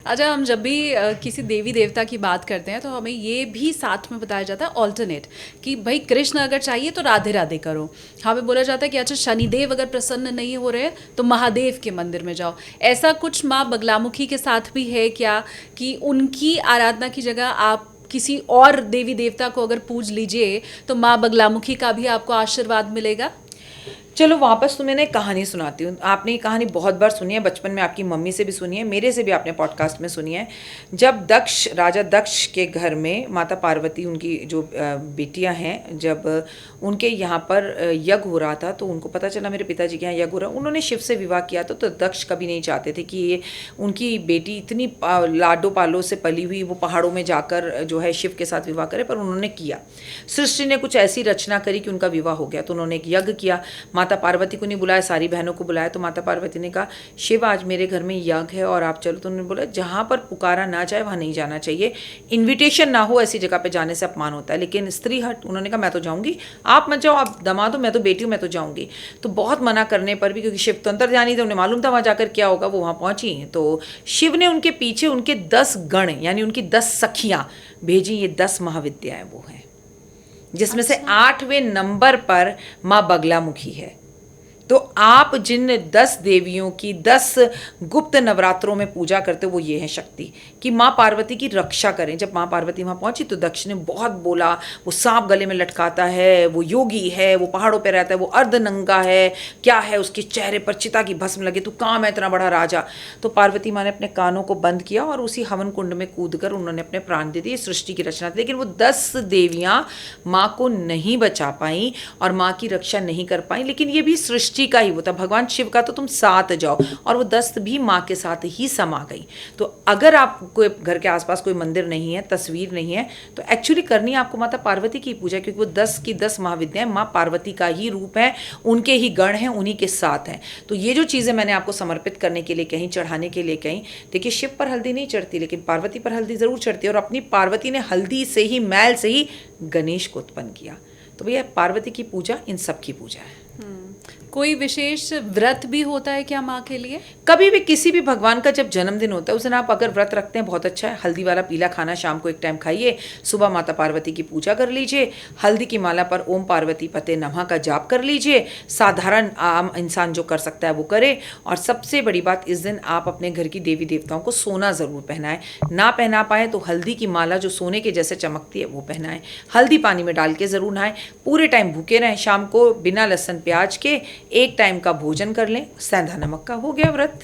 अच्छा, हम जब भी किसी देवी देवता की बात करते हैं तो हमें ये भी साथ में बताया जाता है ऑल्टरनेट, कि भाई कृष्ण अगर चाहिए तो राधे राधे करो। हमें बोला जाता है कि अच्छा, शनिदेव अगर प्रसन्न नहीं हो रहे तो महादेव के मंदिर में जाओ। ऐसा कुछ माँ बगलामुखी के साथ भी है क्या, कि उनकी आराधना की जगह आप किसी और देवी देवता को अगर पूज लीजिए तो माँ बगलामुखी का भी आपको आशीर्वाद मिलेगा? चलो वापस तुम्हें ना एक कहानी सुनाती हूँ। आपने ये कहानी बहुत बार सुनी है, बचपन में आपकी मम्मी से भी सुनी है, मेरे से भी आपने पॉडकास्ट में सुनी है। जब राजा दक्ष के घर में माता पार्वती, उनकी जो बेटियां हैं, जब उनके यहाँ पर यज्ञ हो रहा था तो उनको पता चला मेरे पिताजी के यहाँ यज्ञ हो रहा है। उन्होंने शिव से विवाह किया तो दक्ष कभी नहीं चाहते थे कि ये उनकी बेटी इतनी लाडो पालो से पली हुई वो पहाड़ों में जाकर जो है शिव के साथ विवाह करे, पर उन्होंने किया। सृष्टि ने कुछ ऐसी रचना करी कि उनका विवाह हो गया। तो उन्होंने एक यज्ञ किया, माता पार्वती को नहीं बुलाया, सारी बहनों को बुलाया। तो माता पार्वती ने कहा, शिव आज मेरे घर में यज्ञ है और आप चलो। तो उन्होंने बोला, जहाँ पर पुकारा ना जाए वहाँ नहीं जाना चाहिए, इन्विटेशन ना हो ऐसी जगह पे जाने से अपमान होता है। लेकिन स्त्री हट, उन्होंने कहा मैं तो जाऊँगी, आप मत जाओ, आप दमाद हो, मैं तो बेटी हूँ, मैं तो जाऊँगी। तो बहुत मना करने पर भी, क्योंकि शिव तो अंतर्यामी थे, उन्हें मालूम था वहाँ जाकर क्या होगा, वो वहाँ पहुँची। तो शिव ने उनके पीछे उनके 10 गण यानी उनकी 10 सखियाँ भेजी। ये 10 महाविद्याएं वो हैं, जिसमें से अच्छा। 8वें नंबर पर माँ बगलामुखी है। तो आप जिन 10 देवियों की 10 गुप्त नवरात्रों में पूजा करते हो वो ये है शक्ति, कि माँ पार्वती की रक्षा करें। जब माँ पार्वती वहाँ पहुंची तो दक्ष ने बहुत बोला, वो सांप गले में लटकाता है, वो योगी है, वो पहाड़ों पे रहता है, वो अर्धनंगा है, क्या है उसके चेहरे पर चिता की भस्म लगे, तू काम है इतना बड़ा राजा। तो पार्वती माँ ने अपने कानों को बंद किया और उसी हवन कुंड में कूद कर उन्होंने अपने प्राण दे दिए। सृष्टि की रचना थी, लेकिन वो 10 देवियाँ माँ को नहीं बचा पाई और माँ की रक्षा नहीं कर पाई। लेकिन ये भी सृष्टि का ही वो था, भगवान शिव का तो तुम साथ जाओ, और वो 10 भी माँ के साथ ही समा गई। तो अगर आपको घर के आसपास कोई मंदिर नहीं है, तस्वीर नहीं है, तो एक्चुअली करनी है आपको माता पार्वती की पूजा, क्योंकि वो 10 की 10 महाविद्याएं माँ पार्वती का ही रूप है, उनके ही गण हैं, उन्हीं के साथ हैं। तो ये जो चीज़ें मैंने आपको समर्पित करने के लिए कहीं, चढ़ाने के लिए कहीं, देखिए शिव पर हल्दी नहीं चढ़ती, लेकिन पार्वती पर हल्दी ज़रूर चढ़ती है। और अपनी पार्वती ने हल्दी से ही, मैल से ही गणेश को उत्पन्न किया। तो भैया पार्वती की पूजा इन सब की पूजा है। कोई विशेष व्रत भी होता है क्या माँ के लिए? कभी भी किसी भी भगवान का जब जन्मदिन होता है उस दिन आप अगर व्रत रखते हैं बहुत अच्छा है। हल्दी वाला पीला खाना शाम को एक टाइम खाइए, सुबह माता पार्वती की पूजा कर लीजिए, हल्दी की माला पर ओम पार्वती पते नमः का जाप कर लीजिए। साधारण आम इंसान जो कर सकता है वो करे। और सबसे बड़ी बात, इस दिन आप अपने घर की देवी देवताओं को सोना ज़रूर पहनाएं। ना पहना पाए तो हल्दी की माला जो सोने के जैसे चमकती है वो पहनाएं। हल्दी पानी में डाल के ज़रूर नहाएं। पूरे टाइम भूखे रहें। शाम को बिना लहसुन प्याज के एक टाइम का भोजन कर लें। सेंधा नमक का हो गया व्रत।